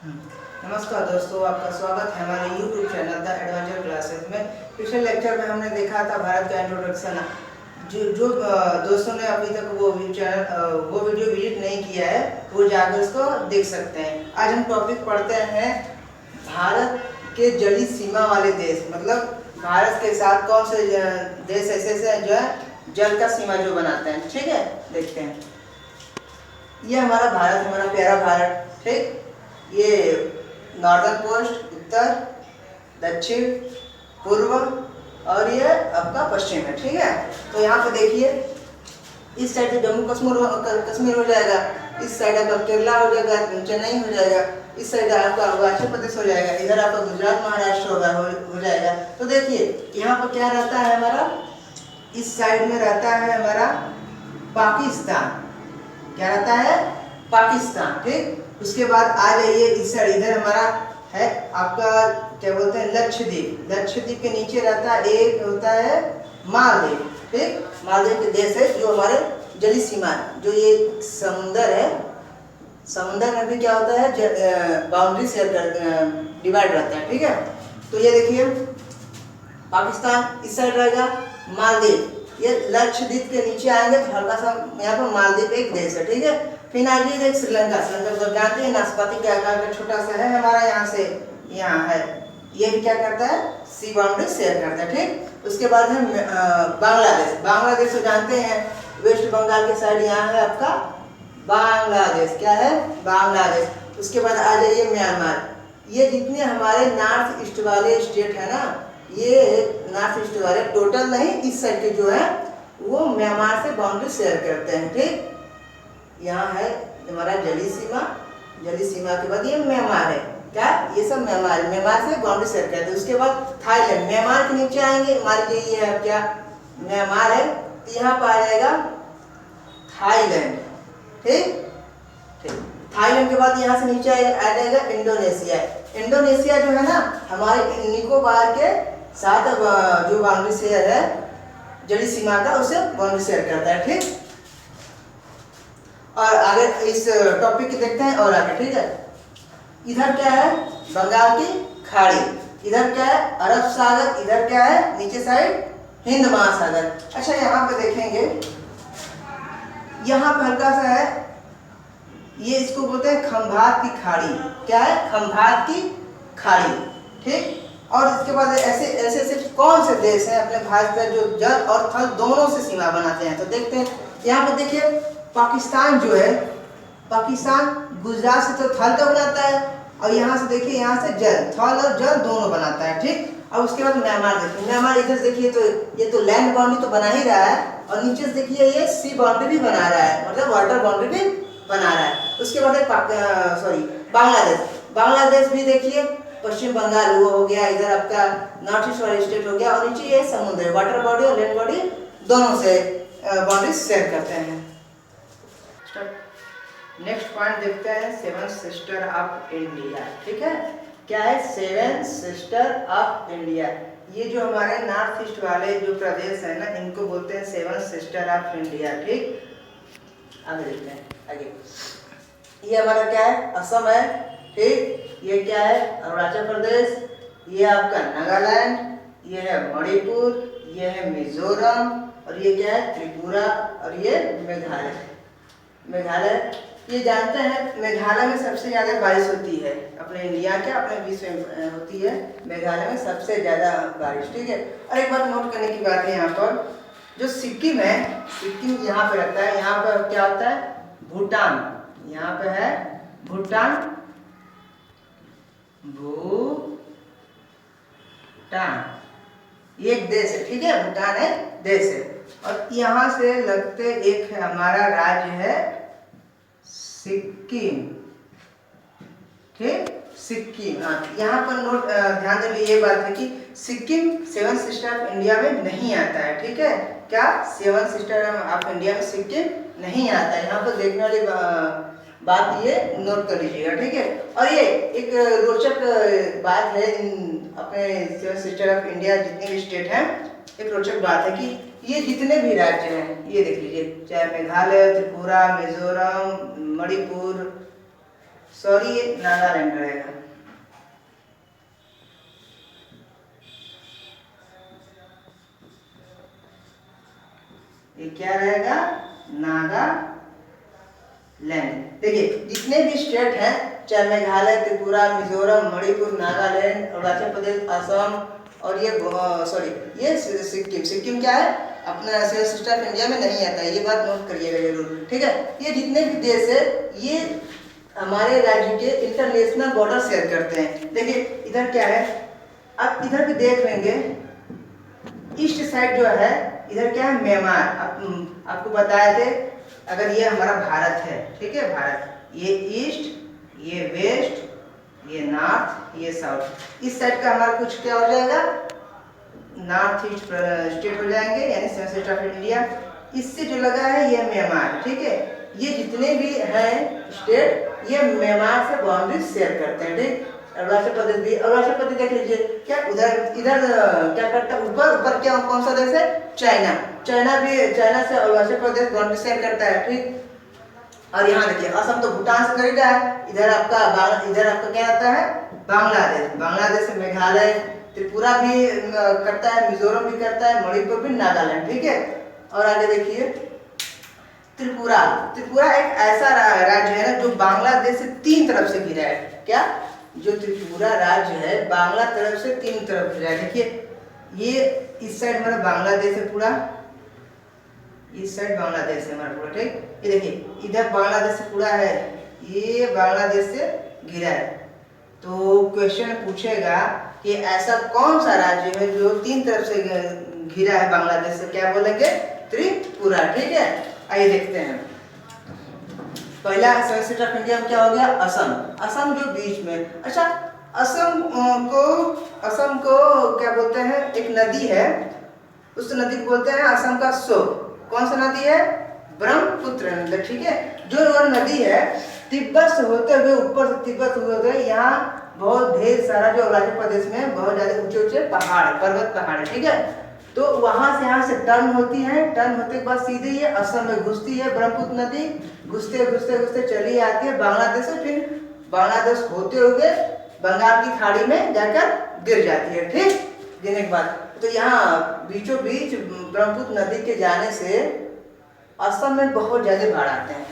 नमस्कार दोस्तों, आपका स्वागत है हमारे YouTube channel the adventure classes में। पिछले लेक्चर में हमने देखा था भारत का इंट्रोडक्शन। जो दोस्तों ने अभी तक वो वीडियो विजिट नहीं किया है वो जाकर उसको देख सकते हैं। आज हम टॉपिक पढ़ते हैं भारत के जलीय सीमा वाले देश, मतलब भारत के साथ कौन से देश ऐसे हैं जो है जल का सीमा जो बनाते हैं। ठीक है, देखते हैं। ये हमारा भारत, हमारा प्यारा भारत। ठीक, ये नॉर्दर्न कोस्ट, उत्तर, दक्षिण, पूर्व और ये आपका पश्चिम है। ठीक है, तो यहाँ पे देखिए, इस साइड जम्मू कश्मीर हो जाएगा, इस साइड आपका केरला हो जाएगा, चेन्नई हो जाएगा, इस साइड आपका अरुणाचल प्रदेश हो जाएगा, इधर आपका गुजरात महाराष्ट्र हो जाएगा। तो देखिए यहाँ पर क्या रहता है हमारा, इस साइड में रहता है हमारा पाकिस्तान। क्या रहता है? पाकिस्तान। ठीक, उसके बाद आ जाइए इस साइड, इधर हमारा है आपका क्या बोलते हैं लक्षद्वीप। लक्षद्वीप के नीचे रहता है एक होता है मालदीव। ठीक, मालदीव के देश है जो हमारे जलीय सीमा है, जो ये समुंदर है, समुंदर में भी क्या होता है बाउंड्री से डिवाइड रहता है। ठीक है, तो ये देखिए पाकिस्तान इस साइड रहेगा, मालदीव ये लक्षद्वीप के नीचे आएंगे तो हल्का सा यहाँ पर मालदीव एक देश है। ठीक है, फिर आगे देख श्रीलंका। श्रीलंका तो जानते हैं नाशपाती के आकार का छोटा सा है हमारा, यहाँ से यहाँ है, ये भी क्या करता है सी बाउंड्री शेयर करता है। ठीक, उसके बाद है बांग्लादेश। बांग्लादेश तो जानते हैं वेस्ट बंगाल के साइड यहाँ है आपका बांग्लादेश। क्या है? बांग्लादेश। उसके बाद आ जाइए म्यांमार। ये जितने हमारे नॉर्थ ईस्ट वाले स्टेट है ना, ये नॉर्थ ईस्ट वाले टोटल नहीं, इस साइड के जो है वो म्यांमार से बाउंड्री शेयर करते हैं। ठीक, यहाँ है हमारा जलीय सीमा, जलीय सीमा के बाद ये म्यांमार है। क्या? ये सब म्यांमार है, म्यांमार से बाउंड्री शेयर करते हैं। उसके बाद थाईलैंड, म्यांमार के नीचे आएंगे, मान लीजिए ये है क्या म्यांमार है, तो यहाँ पर आ जाएगा थाईलैंड। ठीक, थाईलैंड के बाद यहाँ से नीचे आ जाएगा इंडोनेशिया। इंडोनेशिया जो है ना हमारे निकोबार के साथ जो बाउंड्री शेयर है जलीय सीमा का, उसे बाउंड्री शेयर करता है। ठीक, और आगे इस टॉपिक को देखते हैं और आगे। ठीक है, इधर क्या है बंगाल की खाड़ी, इधर क्या है अरब सागर, इधर क्या है नीचे साइड हिंद महासागर। अच्छा, यहाँ पे देखेंगे, यहाँ पे हल्का सा है, ये इसको बोलते हैं खंभात की खाड़ी। क्या है? खंभात की खाड़ी। ठीक, और इसके बाद ऐसे ऐसे ऐसे कौन से देश हैं अपने भारत का जो जल और थल दोनों से सीमा बनाते हैं, तो देखते हैं। यहाँ पे देखिए पाकिस्तान जो है, पाकिस्तान गुजरात से तो थल का बनाता है, और यहाँ से देखिए यहाँ से जल, थल और जल दोनों बनाता है। ठीक, और उसके बाद म्यांमार देखिए, म्यांमार इधर देखिए तो ये तो लैंड बाउंड्री तो बना ही रहा है, और नीचे से देखिए ये सी बाउंड्री भी बना रहा है, मतलब वाटर बाउंड्री भी बना रहा है। उसके बाद बांग्लादेश। बांग्लादेश भी देखिए पश्चिम बंगाल वो हो गया, इधर आपका नॉर्थ ईस्ट वाला स्टेट हो गया, और नीचे ये समुद्र, वाटर बॉडी और लैंड बॉडी दोनों से बाउंड्री शेयर करते हैं। नेक्स्ट पॉइंट देखते हैं, सेवन सिस्टर ऑफ इंडिया। ठीक है, क्या है सेवन सिस्टर ऑफ इंडिया? ये जो हमारे नॉर्थ ईस्ट वाले जो प्रदेश है ना, इनको बोलते हैं सेवन सिस्टर ऑफ इंडिया। ठीक, आगे देखते हैं। आगे ये हमारा क्या है असम है। ठीक, ये क्या है अरुणाचल प्रदेश, ये आपका नागालैंड, ये है मणिपुर, ये है मिजोरम, और ये क्या है त्रिपुरा, और ये मेघालय। मेघालय ये जानते हैं मेघालय में सबसे ज़्यादा बारिश होती है अपने इंडिया के, अपने विश्व में होती है मेघालय में सबसे ज़्यादा बारिश। ठीक है, और एक बात नोट करने की बात है, यहाँ पर जो सिक्किम है, सिक्किम यहाँ पे रहता है, यहाँ पर क्या होता है भूटान, यहाँ पे है भूटान, भूटान एक देश है। ठीक है, भूटान है देश है, और यहाँ से लगते एक हमारा राज्य है सिक्किम। ठीक, सिक्किम। हाँ, यहाँ पर नोट ध्यान देने ये बात है कि Sikkim seven sister of India में नहीं आता है। ठीक है, क्या सेवन सिस्टर ऑफ इंडिया में सिक्किम नहीं आता है, यहाँ पर देखने वाली बात ये नोट कर लीजिएगा। ठीक है, और ये एक रोचक बात है अपने सेवन सिस्टर ऑफ इंडिया जितने भी स्टेट हैं, एक रोचक बात है कि ये जितने भी राज्य हैं, ये देख लीजिए, चाहे मेघालय, त्रिपुरा, मिजोरम, मणिपुर, सॉरी ये नागालैंड रहेगा। ये क्या रहेगा? नागालैंड। देखिए जितने भी स्टेट हैं, चाहे मेघालय, त्रिपुरा, मिजोरम, मणिपुर, नागालैंड, अरुणाचल प्रदेश, असम और ये सॉरी ये सिक्किम। सिक्किम क्या है? अपना लिस्ट ऑफ इंडिया में नहीं आता है, ये बात नोट करिएगा जरूर, ठीक है। ये जितने भी देश है ये हमारे राज्य के इंटरनेशनल बॉर्डर शेयर करते हैं। देखिए इधर क्या है, आप इधर भी देख लेंगे, ईस्ट साइड जो है इधर क्या है? म्यांमार। आपको बताए थे, अगर ये हमारा भारत है, ठीक है, भारत, ये ईस्ट, ये वेस्ट, ये नॉर्थ, ये साउथ, इस साइड का हमारा कुछ क्या हो जाएगा? नॉर्थ ईस्ट स्टेट हो जाएंगे, यानी सेवन स्टेट ऑफ इंडिया। इससे जो लगा है ये म्यांमार, ठीक है। ये जितने भी हैं स्टेट, ये म्यांमार से बाउंड्री शेयर करते हैं, ठीक। अरुणाचल प्रदेश भी, अरुणाचल प्रदेश देख लीजिए, क्या उधर इधर क्या करता है? ऊपर ऊपर क्या कौन सा देश है? चाइना। चाइना भी, चाइना से अरुणाचल प्रदेश बाउंड्री शेयर करता है, ठीक। और यहाँ देखिए असम तो भूटान से करीब है, इधर आपका क्या आता है? बांग्लादेश। बांग्लादेश से मेघालय, त्रिपुरा भी करता है, मिजोरम भी करता है, मणिपुर भी, नागालैंड, ठीक है। और आगे देखिए त्रिपुरा। त्रिपुरा एक ऐसा राज्य है ना जो बांग्लादेश से 3 तरफ से घिरा है। क्या? जो त्रिपुरा राज्य है बांग्ला तरफ से 3 तरफ घिरा है। देखिए ये इस साइड हमारा बांग्लादेश है पूरा, इस साइड बांग्लादेश है हमारा पूरा, ठीक। ये देखिए इधर बांग्लादेश से पूरा है, ये बांग्लादेश से घिरा है। तो क्वेश्चन पूछेगा कि ऐसा कौन सा राज्य है जो 3 तरफ से घिरा है बांग्लादेश से? क्या बोलेंगे? त्रिपुरा, ठीक है। आइए देखते हैं। पहला सेवन स्टेट ऑफ इंडिया में क्या हो गया? असम। असम जो बीच में, अच्छा असम को क्या बोलते हैं? एक नदी है, उस नदी को बोलते हैं असम का शोक। कौन सा नदी है? ब्रह्मपुत्र नदी, ठीक है। जो वो नदी है तिब्बत से होते हुए, ऊपर से तिब्बत होते हुए यहाँ बहुत ढेर सारा जो अरुणाचल प्रदेश में बहुत ज्यादा ऊंचे ऊंचे पहाड़, पर्वत पहाड़ है, ठीक है। तो वहां से यहाँ से टर्न होती है, टर्न होते के बाद सीधे ये असम में घुसती है ब्रह्मपुत्र नदी, घुसते घुसते घुसते चली आती है बांग्लादेश से, फिर बांग्लादेश होते हुए बंगाल की खाड़ी में जाकर गिर जाती है, ठीक। गिरने के बाद तो यहाँ बीचों बीच ब्रह्मपुत्र नदी के जाने से असम में बहुत ज्यादा बाढ़ आते हैं।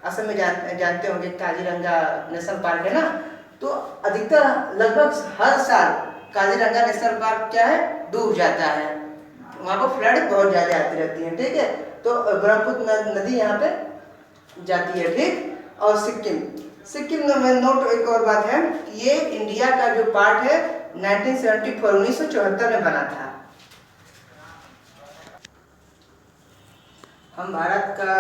असम में जानते होंगे काजीरंगा नेशनल पार्क है ना, तो अधिकतर लगभग हर साल काजीरंगा नेशनल पार्क क्या है? डूब जाता है, वहाँ पर फ्लड बहुत ज्यादा आती रहती है, ठीक है। तो ब्रह्मपुत्र नदी यहाँ पे जाती है, ठीक। और सिक्किम में नोट एक और बात है, ये इंडिया का जो पार्ट है 1974 में बना था। हम भारत का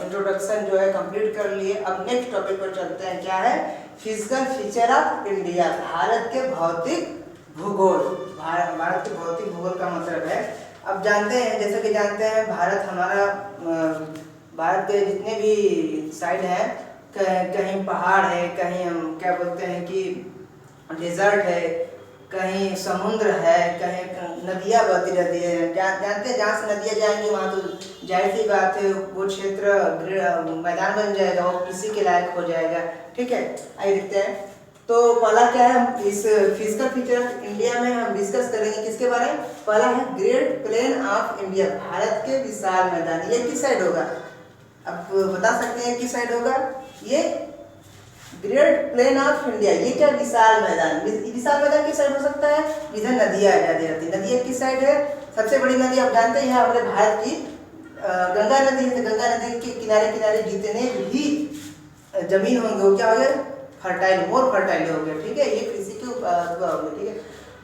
इंट्रोडक्शन जो है कंप्लीट कर लिए। अब नेक्स्ट टॉपिक पर चलते हैं, क्या है? Physical feature of India, Bharat के भौतिक भूगोल। भारत के भौतिक भूगोल का मतलब है, अब जानते हैं, जैसे कि जानते हैं भारत हमारा, भारत के जितने भी साइड हैं, कहीं पहाड़ है, कहीं हम क्या बोलते हैं कि डेजर्ट है, कहीं समुद्र है, कहीं नदियाँ बहती रहती है। जानते हैं जहाँ से नदियाँ जाएंगी वहाँ तो जाहिर सी बात है वो क्षेत्र मैदान बन जाएगा, वो किसी के लायक हो जाएगा, ठीक है। आइए देखते हैं। तो पहला क्या है, हम इस फिजिकल फीचर ऑफ इंडिया में हम डिस्कस करेंगे किसके बारे में? पहला है great plain of India, Bharat के विशाल मैदान। ये किस साइड होगा? आप बता सकते हैं किस साइड होगा? ये ग्रेट प्लेन ऑफ इंडिया, ये क्या? विशाल मैदान। विशाल मैदान किस साइड हो सकता है? इधर नदियाँ आ जाती रहती है। नदियाँ किस साइड है? सबसे बड़ी नदी आप जानते हैं हमारे भारत की गंगा नदी है। गंगा नदी के किनारे किनारे जितने भी जमीन होंगे वो क्या हो गए? फर्टाइल, मोर फर्टाइल हो गए, ठीक है। ये कृषि के हो गए, ठीक है।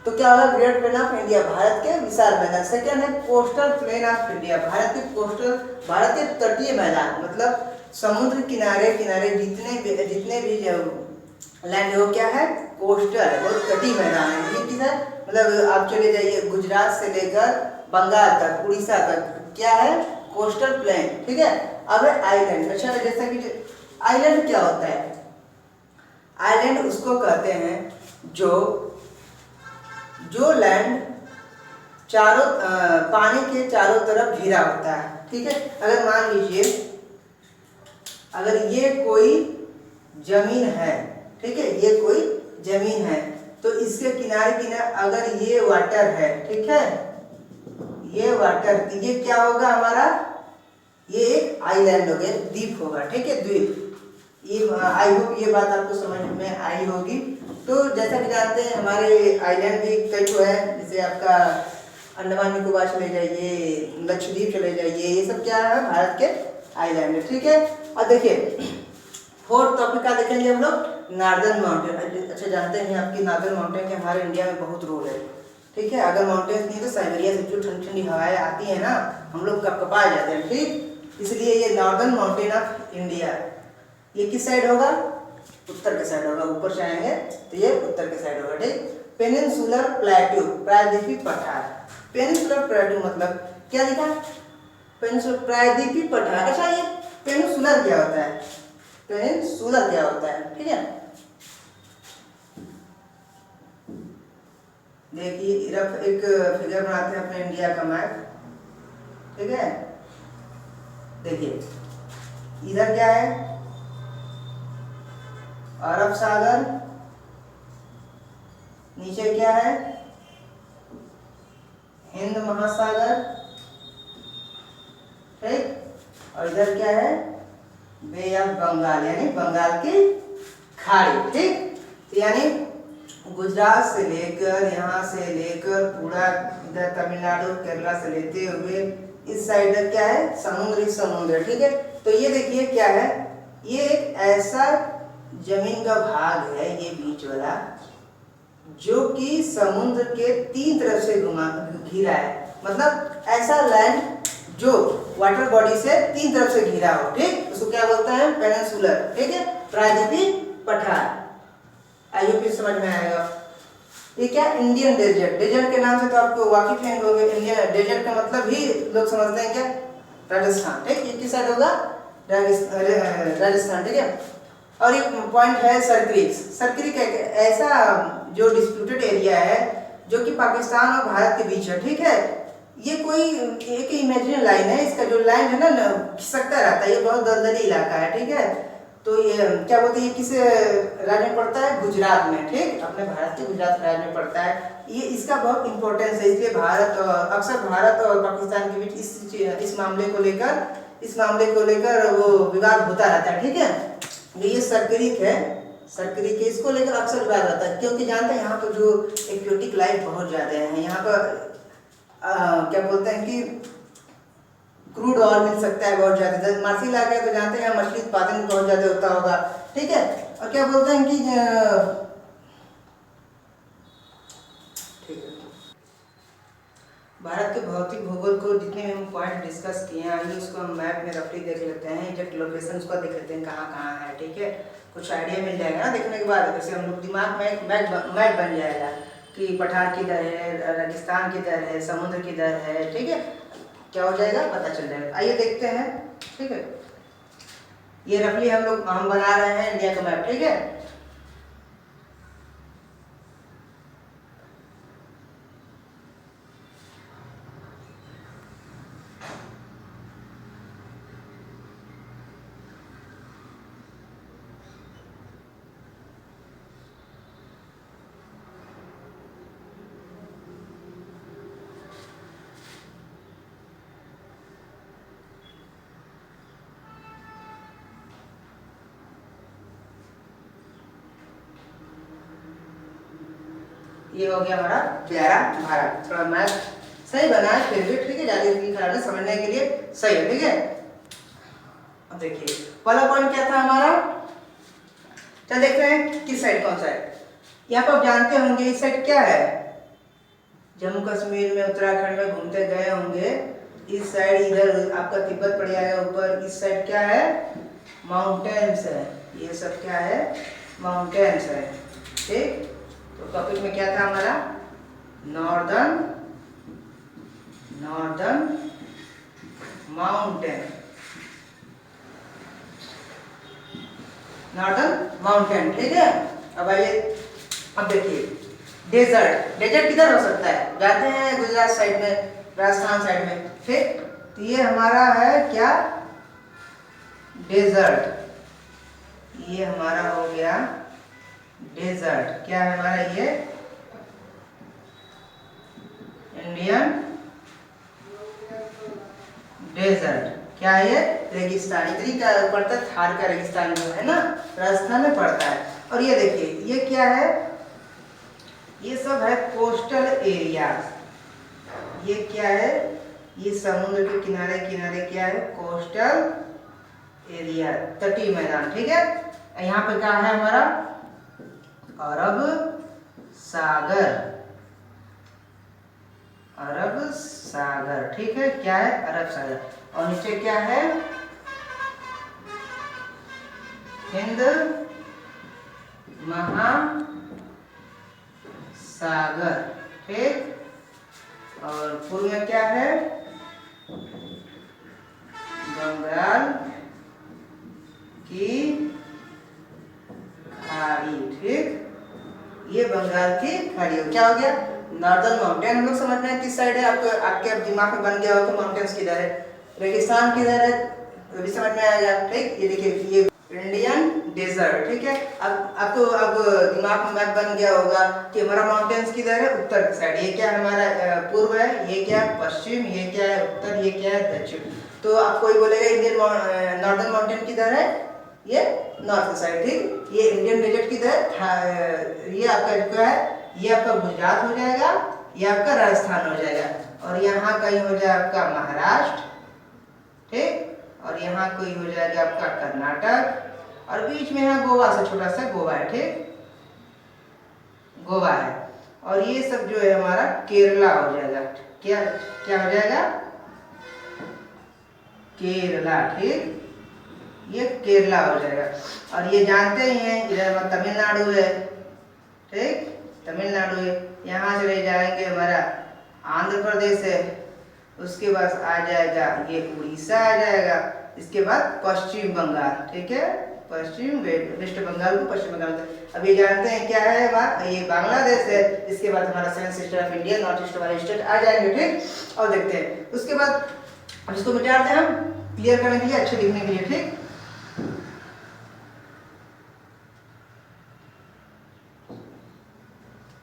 तो क्या होगा? Great plain of India, Bharat के विशाल मैदान। सेकंड है coastal plain of India, Bharat के कोस्टल, भारत के तटीय मैदान, मतलब समुद्र किनारे किनारे जितने भी लैंड वो क्या है? कोस्टल है, वो तटीय मैदान है। ये किस है? मतलब आप चले जाइए गुजरात से लेकर बंगाल तक, उड़ीसा तक, क्या है? कोस्टल प्लेन, ठीक है। अब है आइलैंड। अच्छा जैसा कि आइलैंड क्या होता है? आइलैंड उसको कहते हैं जो लैंड चारों पानी के चारों तरफ घिरा होता है, ठीक है। अगर मान लीजिए अगर ये कोई जमीन है, ठीक है, ये कोई जमीन है, तो इसके किनारे किनारे अगर ये वाटर है, ठीक है, ये वाटर, तो ये क्या होगा हमारा, ये एक आइलैंड हो गया, द्वीप होगा, ठीक है, द्वीप। ये आई होप ये बात आपको समझ में आई होगी। तो जैसा कि जानते हैं हमारे आइलैंड भी कई तो है, जैसे आपका अंडमान निकोबार चले जाइए, लक्षद्वीप चले जाइए, ये सब क्या है, भारत के आइलैंड है, ठीक है। और देखिए फोर्थ टॉपिक का देखेंगे हम लोग, नॉर्दर्न माउंटेन। अच्छा जानते हैं आपकी नॉर्दर्न माउंटेन के हमारे इंडिया में बहुत रोल है, ठीक है। अगर माउंटेन्स नहीं तो साइबेरिया से जो ठंडी ठंडी हवाएं आती है ना, हम लोग कपकपा जाते हैं, ठीक। इसलिए ये नॉर्दर्न माउंटेन ऑफ इंडिया, ये किस साइड होगा, उत्तर के साइड होगा, ऊपर से आएंगे तो ये उत्तर के साइड होगा, ठीक। पेनिनसुलर प्लेट्यू, प्रायद्वीपीय पठार। पेनिनसुलर प्लेट्यू मतलब क्या लिखा, पेनिनसुलर प्रायद्वीपीय पठार। अच्छा ये पेनिनसुलर क्या होता है, पेनिनसुलर क्या होता है, ठीक है। देखिए रफ एक फिगर बनाते हैं अपने इंडिया का मैप, ठीक है। देखिए इधर क्या है, अरब सागर, नीचे क्या है, हिंद महासागर, ठीक, और इधर क्या है, बे ऑफ बंगाल यानी बंगाल की खाड़ी, ठीक। यानी गुजरात से लेकर, यहाँ से लेकर पूरा इधर तमिलनाडु केरला से लेते हुए इस साइड क्या है, समुद्र, समुद्र, ठीक है। तो ये देखिए क्या है, ये एक ऐसा जमीन का भाग है, ये बीच वाला, जो कि समुद्र के तीन तरफ से घिरा है, मतलब ऐसा लैंड जो वाटर बॉडी से तीन तरफ से घिरा हो, ठीक, उसको क्या बोलते हैं, पेनिनसुलर, ठीक है, प्रायद्वीपीय पठार। आइए फिर समझ में आएगा। ये क्या, इंडियन डेजर्ट, डेजर्ट के नाम से तो आपको वाकिफ हैं होंगे। इंडियन डेजर्ट का मतलब ही लोग समझते हैं क्या, राजस्थान, ठीक, ये किस साइड होगा, राजस्थान, ठीक है। और एक पॉइंट है सरक्रीक। सरक्रीक एक ऐसा जो डिस्प्यूटेड एरिया है जो कि पाकिस्तान और भारत के बीच है, ठीक है। ये कोई एक इमेजिनरी लाइन है, इसका जो लाइन है ना खिसकता रहता है, ये बहुत दलदली इलाका है, ठीक है। तो ये क्या बोलते हैं, ये किस राज्य में पड़ता है, गुजरात में, ठीक, अपने भारत के गुजरात राज्य में पड़ता है। ये इसका बहुत इंपॉर्टेंस है, इसलिए भारत अक्सर भारत और पाकिस्तान के बीच इस मामले को लेकर वो विवाद होता रहता है, ठीक है। ये सरक्रीक है, सरक्रीक है, इसको लेकर अक्सर विवाद रहता है, क्योंकि जानते हैं यहाँ पर जो एक्वेटिक लाइफ बहुत ज़्यादा है, यहाँ पर क्या बोलते हैं कि क्रूड ऑयल मिल सकता है बहुत ज़्यादा, जब मार्सी इलाका है तो जानते हैं यहाँ मछली उत्पादन बहुत ज़्यादा होता होगा, ठीक है। और क्या बोलते हैं कि ठीक है, भारत के भौतिक भूगोल को जितने भी हम पॉइंट डिस्कस किए हैं, आइए उसको हम मैप में रफली देख लेते हैं, एग्जैक्ट लोकेशन को देख लेते हैं कहाँ कहाँ है, ठीक है। कुछ आइडिया मिल जाएगा ना देखने के बाद, जैसे हम लोग दिमाग में एक मैप बन जाएगा कि पठार किधर है, रेगिस्तान किधर है, समुद्र किधर है, ठीक है, क्या हो जाएगा, पता चल जाएगा। आइए देखते हैं, ठीक है। ये रफली हम बना रहे हैं इंडिया का मैप, ठीक है। ये हो गया हमारा प्यारा भारत, थोड़ा मैथ सही बना है फिर भी, ठीक है, ज्यादा खराब है, समझने के लिए सही है, ठीक है। अब देखिए पहला पॉइंट क्या था हमारा, चल देखते हैं किस साइड कौन सा है। यहाँ पर आप जानते होंगे इस साइड क्या है, जम्मू कश्मीर में उत्तराखंड में घूमते गए होंगे, इस साइड इधर आपका तिब्बत पड़ जाएगा ऊपर, इस साइड क्या है, माउंटेन्स है, ये सब क्या है, माउंटेन्स है, ठीक। तो टॉपिक में क्या था हमारा, नॉर्दर्न माउंटेन, ठीक है। अब आइए, अब देखिए डेजर्ट किधर हो सकता है, जाते हैं गुजरात साइड में, राजस्थान साइड में, ठीक। तो ये हमारा है क्या, डेजर्ट, ये हमारा हो गया डेजर्ट क्या है हमारा ये इंडियन डेजर्ट क्या है ये रेगिस्तान। इतनी का पड़ता है थार का रेगिस्तान जो है ना राजस्थान में पड़ता है। और ये देखिए ये क्या है ये सब है कोस्टल एरियाज। ये क्या है ये समुद्र के किनारे किनारे क्या है कोस्टल एरिया तटीय मैदान। ठीक है यहाँ पे क्या है हमारा अरब सागर। अरब सागर ठीक है क्या है अरब सागर। और नीचे क्या है हिंद महासागर। ठीक और पूर्व में क्या है बंगाल की खाड़ी। ठीक ये बंगाल की खाड़ी हो क्या हो गया नॉर्दर्न माउंटेन। हम लोग समझ में किस साइड है आपको आपके दिमाग में बन गया हो तो माउंटेन्स किधर है रेगिस्तान किधर है वो भी समझ में आएगा। ठीक ये देखिए ये इंडियन डेजर्ट। ठीक है अब आपको अब दिमाग में मैप बन गया होगा कि हमारा माउंटेन्स किधर है उत्तर की साइड। ये क्या हमारा पूर्व है ये क्या है पश्चिम ये क्या है उत्तर ये क्या है दक्षिण। तो आप कोई बोलेगा इंडियन नॉर्दर्न माउंटेन किधर है ये नॉर्थ साइड। ठीक ये इंडियन डेजर्ट किधर है ये आपका जो है ये आपका गुजरात हो जाएगा ये आपका राजस्थान हो जाएगा। और यहाँ कहीं हो जाएगा आपका महाराष्ट्र। ठीक और यहाँ कोई हो जाएगा आपका कर्नाटक और बीच में यहाँ गोवा से छोटा सा गोवा है। ठीक गोवा है और ये सब जो है हमारा केरला हो जाएगा। क्या क्या हो जाएगा केरला। ठीक ये केरला हो जाएगा। और ये जानते ही हैं इधर तमिलनाडु है। ठीक तमिलनाडु है यहाँ से ले जाएंगे हमारा आंध्र प्रदेश है उसके बाद आ जाएगा ये उड़ीसा आ जाएगा इसके बाद पश्चिम बंगाल। ठीक है पश्चिम वेस्ट बंगाल को पश्चिम बंगाल। अब ये जानते हैं क्या है हमारा ये बांग्लादेश है। इसके बाद हमारा seven sister of India north east वाले स्टेट आ जाएंगे। ठीक और देखते हैं उसके बाद इसको मिटाते हैं हम क्लियर करने के लिए अच्छे लिखने के लिए। ठीक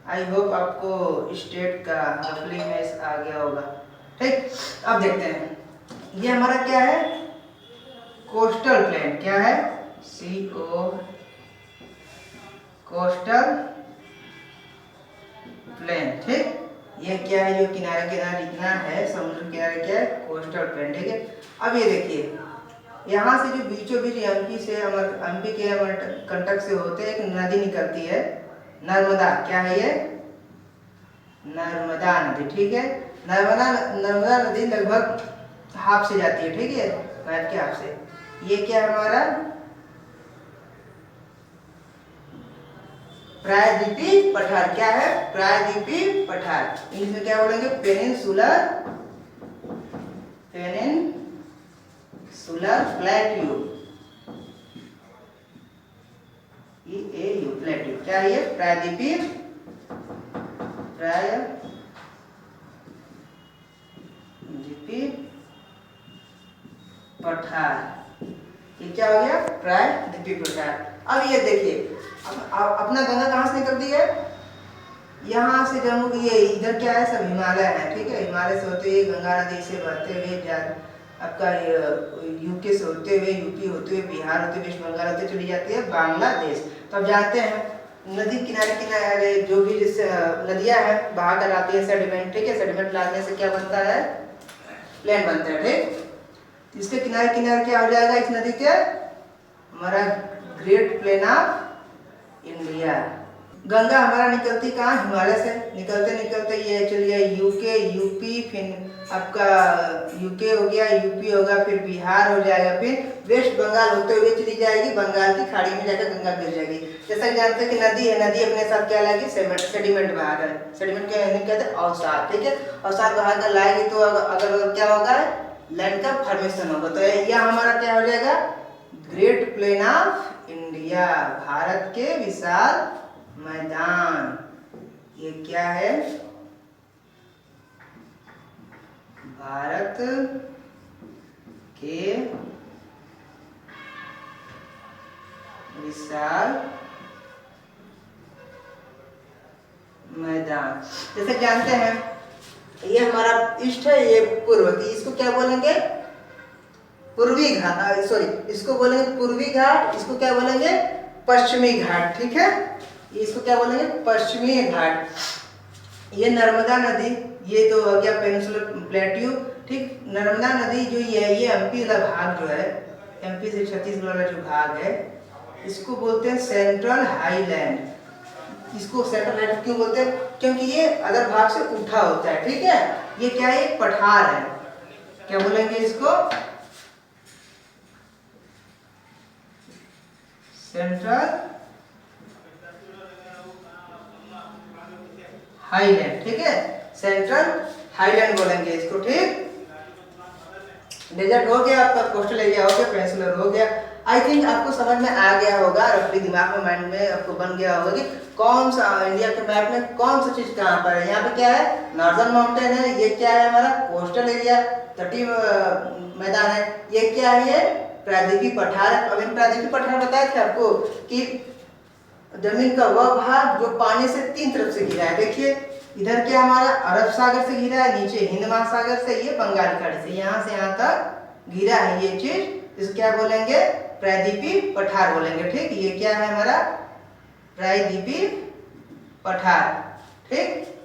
आई होप आपको स्टेट का रफली मैच आ गया होगा। ठीक अब देखते हैं ये हमारा क्या है कोस्टल प्लेन क्या है CO कोस्टल प्लेन। ठीक ये क्या है जो किनारे किनारे इतना है समुद्र किनारे क्या है कोस्टल प्लेन। ठीक है अब ये देखिए यहाँ से जो बीचों बीच एमपी से एमपी के कंटक से होते एक नदी निकलती है नर्मदा। क्या है ये नर्मदा नदी। ठीक है नर्मदा नदी लगभग हाफ से जाती है। ठीक है मैप के हाफ से। ये क्या है हमारा प्रायद्वीपीय पठार। क्या है प्रायद्वीपीय पठार इंग्लिश में क्या बोलेंगे पेनिनसुलर प्लेट्यू प्लेट्यू। क्या है ये प्रायद्वीपीय पठार। ये क्या हो गया प्रायद्वीपीय पठार। अब ये देखिए अब अपना गंगा कहाँ से निकलती है यहाँ से जम्मू ये इधर क्या है सब हिमालय है। ठीक है हिमालय से होते हुए गंगा नदी से बहते हुए आपका यूके से होते हुए यूपी होते हुए बिहार होते वेस्ट बंगाल होते चली जाती है बांग्लादेश। तो अब जानते हैं नदी किनारे किनारे जो भी जिससे नदियां हैं बहा कर आती है सेडिमेंट। ठीक है सेडिमेंट लाने से क्या बनता है प्लेन बनता है। ठीक इसके किनारे किनारे क्या हो जाएगा इस नदी के हमारा great plain of India. Ganga हमारा निकलती कहाँ हिमालय से निकलते निकलते ये चलिए यूके यूपी फिर आपका यूके हो गया यूपी होगा फिर बिहार हो जाएगा फिर वेस्ट बंगाल होते हुए चली जाएगी बंगाल की खाड़ी में जाकर गंगा गिर जाएगी। जैसा कि जानते हैं कि नदी है नदी अपने साथ क्या लाएगी सेडिमेंट बहाकर। सेडिमेंट क्या कहते हैं अवसाद। ठीक है अवसाद बहाकर लाएगी तो अगर क्या होगा लैंड का फॉर्मेशन होगा। तो यह हमारा क्या हो जाएगा great plain of India Bharat के विशाल मैदान। ये क्या है भारत के विशाल मैदान। जैसे जानते हैं ये हमारा ईस्ट है, ये पूर्व, इसको क्या बोलेंगे? पूर्वी घाट, सॉरी इसको बोलेंगे पूर्वी घाट, इसको क्या बोलेंगे? पश्चिमी घाट। ठीक है, इसको क्या बोलेंगे? पश्चिमी घाट। ये नर्मदा नदी, ये तो हो गया पेनिनसुलर प्लेट्यू। ठीक, नर्मदा नदी जो ये एमपी वाला भाग जो है, एमपी से छत्तीसगढ़ वाला जो भाग है, इसको बोलते हैं सेंट्रल हाईलैंड। इसको सेंट्रल हाईलैंड क्यों बोलते हैं? क्योंकि ये अदर भाग से उठा होता है। ठीक है, ये क्या है? एक पठार है। क्या बोलेंगे इसको? Central highland. ठीक है, सेंट्रल हाईलैंड बोलेंगे इसको। ठीक, डेजर्ट हो गया आपका, कोस्टल एरिया हो गया, पेनिनसुलर हो गया। आई थिंक आपको समझ में आ गया होगा, रफली दिमाग में, माइंड में आपको बन गया होगा कि कौन सा इंडिया के मैप में कौन सा चीज कहाँ पर है। यहाँ पे क्या है? नॉर्दर्न माउंटेन है। ये क्या है? हमारा कोस्टल एरिया, तटीय मैदान है। ये क्या है? ये प्रायद्वीपीय पठार है। अब इन प्रायद्वीपीय पठार बताए थे आपको कि जमीन का वह भाग जो पानी से 3 तरफ से घिरा है। देखिए इधर क्या हमारा अरब सागर से घिरा है, नीचे हिंद महासागर से, ये बंगाल की खाड़ी से, यहाँ से यहाँ तक घिरा है ये चीज। इसको क्या बोलेंगे? प्रायद्वीपीय पठार बोलेंगे। ठीक, ये क्या है? हमारा प्रायद्वीपीय पठार। ठीक,